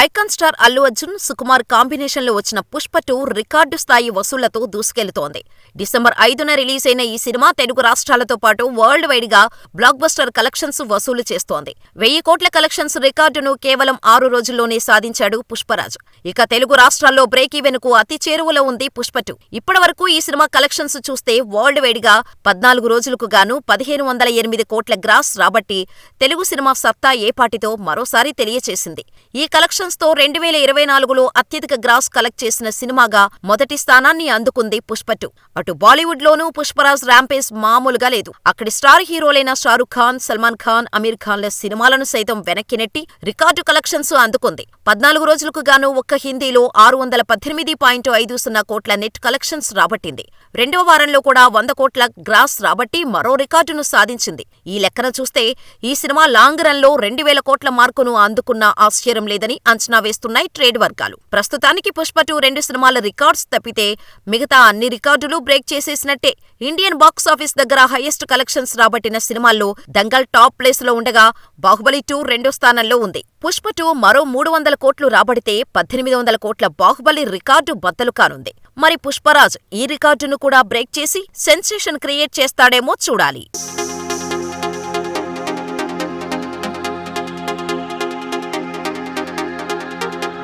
Icon star Allu Arjun, Sukumar కాంబినేషన్లో వచ్చిన Pushpa 2 record స్థాయి వసూళ్లతో దూసుకెళుతోంది. డిసెంబర్ 5న రిలీజైన ఈ సినిమా తెలుగు రాష్ట్రాలతో పాటు వరల్డ్ వైడ్ గా బ్లాక్ బస్టర్ కలెక్షన్స్ వసూలు చేస్తోంది. 1000 కోట్ల కలెక్షన్స్ రికార్డును కేవలం 6 రోజుల్లోనే సాధించాడు పుష్పరాజ్. ఇక తెలుగు రాష్ట్రాల్లో బ్రేక్ ఈవెన్ కు అతి చేరువలో ఉంది పుష్ప 2. ఇప్పటివరకు ఈ సినిమా కలెక్షన్స్ చూస్తే వరల్డ్ వైడ్ గా 14 రోజులకు గాను 1508 కోట్ల గ్రాస్ రాబట్టి తెలుగు సినిమా సత్తా ఏపాటితో మరోసారి తెలియచేసింది. ఈ కలెక్షన్స్ తో 2024లో అత్యధిక గ్రాస్ కలెక్ట్ చేసిన సినిమాగా మొదటి స్థానాన్ని అందుకుంది పుష్ప 2. అటు బాలీవుడ్ లోనూ పుష్పరాజ్ ర్యాంపేజ్ మామూలుగా లేదు. అక్కడి స్టార్ హీరోలైన షారుఖ్ ఖాన్, సల్మాన్ ఖాన్, అమీర్ ఖాన్ల సినిమాలను సైతం వెనక్కి నెట్టి రికార్డు కలెక్షన్స్ అందుకుంది. 14 రోజులకు గాను ఒక్క హిందీలో 618.50 కోట్ల నెట్ కలెక్షన్స్ రాబట్టింది. రెండవ వారంలో కూడా 100 కోట్ల గ్రాస్ రాబట్టి మరో రికార్డును సాధించింది. ఈ లెక్కన చూస్తే ఈ సినిమా లాంగ్ రన్ లో 2000 కోట్ల మార్కును అందుకున్నా ఆశ్చర్యం లేదని అంచనా వేస్తున్నాయి ట్రేడ్ వర్గాలు. ప్రస్తుతానికి పుష్ప 2 2 సినిమాల రికార్డ్స్ తప్పితే మిగతా అన్ని రికార్డులు బ్రేక్ చేసేసినట్టే. ఇండియన్ బాక్సాఫీస్ దగ్గర హైయెస్ట్ కలెక్షన్స్ రాబట్టిన సినిమాల్లో దంగల్ టాప్ ప్లేస్ లో ఉండగా బాహుబలి 2 రెండో స్థానంలో ఉంది. పుష్ప 2 మరో 300 కోట్లు రాబడితే 1800 కోట్ల బాహుబలి రికార్డు బద్దలు కానుంది. మరి పుష్పరాజ్ ఈ రికార్డును కూడా బ్రేక్ చేసి సెన్సేషన్ క్రియేట్ చేస్తాడేమో చూడాలి.